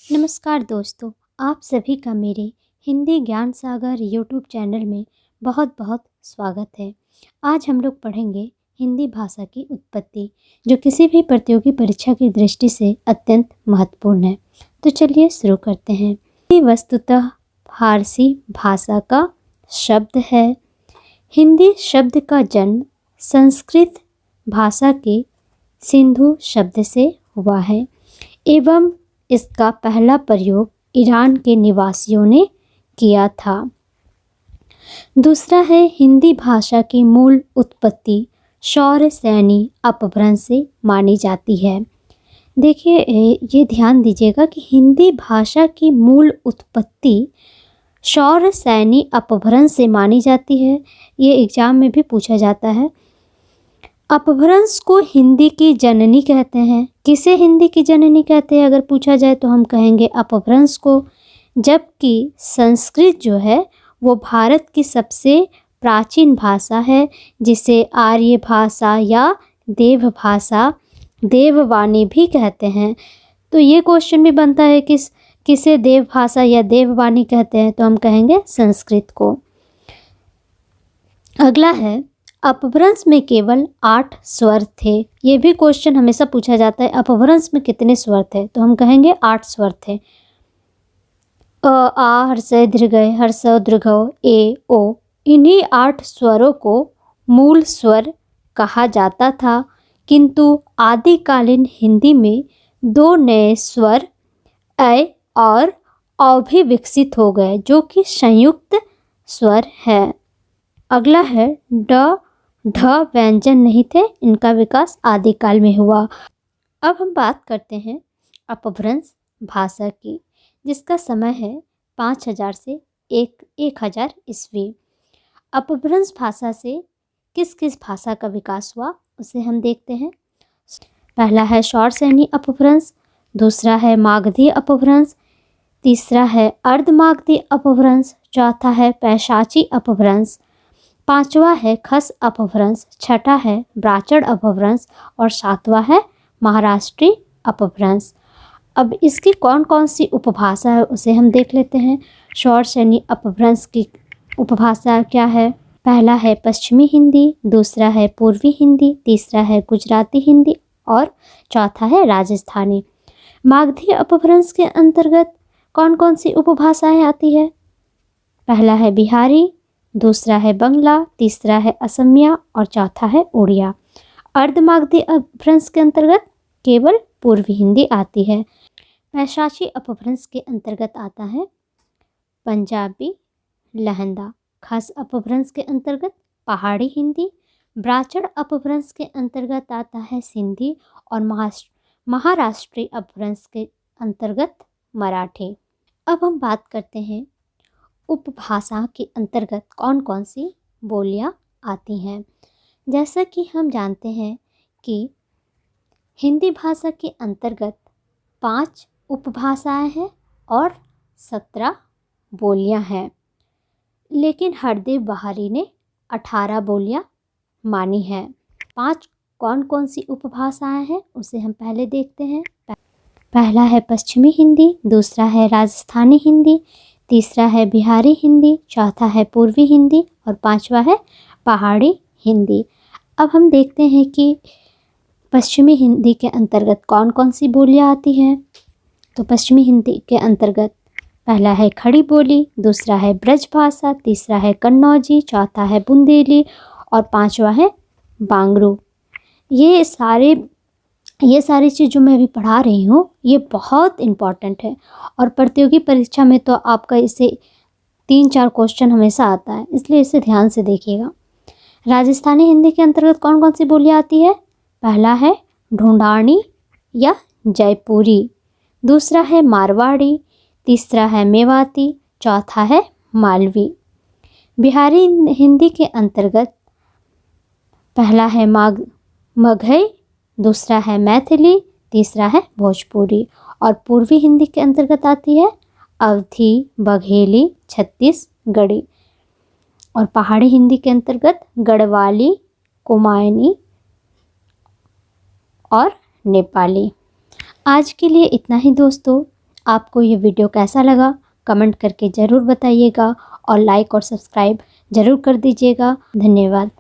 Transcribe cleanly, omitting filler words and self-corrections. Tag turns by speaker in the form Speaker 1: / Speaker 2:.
Speaker 1: नमस्कार दोस्तों, आप सभी का मेरे हिंदी ज्ञान सागर यूट्यूब चैनल में बहुत बहुत स्वागत है। आज हम लोग पढ़ेंगे हिंदी भाषा की उत्पत्ति, जो किसी भी प्रतियोगी परीक्षा की दृष्टि से अत्यंत महत्वपूर्ण है। तो चलिए शुरू करते हैं। हिंदी वस्तुतः फारसी भाषा का शब्द है। हिंदी शब्द का जन्म संस्कृत भाषा के सिंधु शब्द से हुआ है एवं इसका पहला प्रयोग ईरान के निवासियों ने किया था। दूसरा है, हिंदी भाषा की मूल उत्पत्ति शौर्य सैनी अपभ्रंश से मानी जाती है। देखिए, ये ध्यान दीजिएगा कि हिंदी भाषा की मूल उत्पत्ति शौर्य सैनी अपभ्रंश से मानी जाती है। ये एग्जाम में भी पूछा जाता है। अपभ्रंश को हिंदी की जननी कहते हैं। किसे हिंदी की जननी कहते हैं अगर पूछा जाए तो हम कहेंगे अपभ्रंश को। जबकि संस्कृत जो है वो भारत की सबसे प्राचीन भाषा है, जिसे आर्य भाषा या देव भाषा, देववाणी भी कहते हैं। तो ये क्वेश्चन भी बनता है कि किसे देव भाषा या देववाणी कहते हैं, तो हम कहेंगे संस्कृत को। अगला है, अपभ्रंश में केवल 8 स्वर थे। ये भी क्वेश्चन हमेशा पूछा जाता है, अपभ्रंश में कितने स्वर थे, तो हम कहेंगे 8 स्वर थे। अ, आ, हर्षय, दीर्घय, हर्षव, दीर्घव, ए, ओ। इन्हीं 8 स्वरों को मूल स्वर कहा जाता था, किंतु आदिकालीन हिंदी में 2 नए स्वर ऐ और औ भी विकसित हो गए, जो कि संयुक्त स्वर है। अगला है, ड ढ व्यंजन नहीं थे, इनका विकास आदिकाल में हुआ। अब हम बात करते हैं अपभ्रंश भाषा की, जिसका समय है 5000 से 1000 ईस्वी। अपभ्रंश भाषा से किस किस भाषा का विकास हुआ उसे हम देखते हैं। पहला है शौर्य सैनी अपभ्रंश, दूसरा है मागधी अपभ्रंश, तीसरा है अर्धमागधी अपभ्रंश, चौथा है पैशाची अपभ्रंश, पांचवा है खस अपभ्रंश, छठा है ब्राचड़ अपभ्रंश और सातवां है महाराष्ट्री अपभ्रंश। अब इसकी कौन कौन सी उपभाषा है उसे हम देख लेते हैं। शौर्य सैनी अपभ्रंश की उपभाषा क्या है? पहला है पश्चिमी हिंदी, दूसरा है पूर्वी हिंदी, तीसरा है गुजराती हिंदी और चौथा है राजस्थानी। मागधी अपभ्रंश के अंतर्गत कौन कौन सी उपभाषाएं आती है? पहला है बिहारी, दूसरा है बंगला, तीसरा है असमिया और चौथा है उड़िया। अर्धमागधी अपभ्रंश के अंतर्गत केवल पूर्वी हिंदी आती है। पैशाची अपभ्रंश के अंतर्गत आता है पंजाबी, लहंदा। खस अपभ्रंश के अंतर्गत पहाड़ी हिंदी। ब्राचड़ अपभ्रंश के अंतर्गत आता है सिंधी और महाराष्ट्री अपभ्रंश के अंतर्गत मराठी। अब हम बात करते हैं उपभाषा के अंतर्गत कौन कौन सी बोलियां आती हैं। जैसा कि हम जानते हैं कि हिंदी भाषा के अंतर्गत 5 उपभाषाएं हैं और 17 बोलियां हैं, लेकिन हरदेव बहारी ने 18 बोलियां मानी हैं। 5 कौन कौन सी उपभाषाएं हैं उसे हम पहले देखते हैं। पहला है पश्चिमी हिंदी, दूसरा है राजस्थानी हिंदी, तीसरा है बिहारी हिंदी, चौथा है पूर्वी हिंदी और पांचवा है पहाड़ी हिंदी। अब हम देखते हैं कि पश्चिमी हिंदी के अंतर्गत कौन कौन सी बोलियां आती हैं। तो पश्चिमी हिंदी के अंतर्गत पहला है खड़ी बोली, दूसरा है ब्रज भाषा, तीसरा है कन्नौजी, चौथा है बुंदेली और पांचवा है बांगरू। ये सारी चीज़ जो मैं अभी पढ़ा रही हूँ ये बहुत इम्पॉर्टेंट है और प्रतियोगी परीक्षा में तो आपका इससे 3-4 क्वेश्चन हमेशा आता है, इसलिए इसे ध्यान से देखिएगा। राजस्थानी हिंदी के अंतर्गत कौन कौन सी बोलियां आती है? पहला है ढूंढानी या जयपुरी, दूसरा है मारवाड़ी, तीसरा है मेवाती, चौथा है मालवी। बिहारी हिंदी के अंतर्गत पहला है मगहई, दूसरा है मैथिली, तीसरा है भोजपुरी और पूर्वी हिंदी के अंतर्गत आती है अवधी, बघेली, छत्तीसगढ़ी और पहाड़ी हिंदी के अंतर्गत गढ़वाली, कुमाऊनी और नेपाली। आज के लिए इतना ही दोस्तों। आपको ये वीडियो कैसा लगा कमेंट करके ज़रूर बताइएगा और लाइक और सब्सक्राइब ज़रूर कर दीजिएगा। धन्यवाद।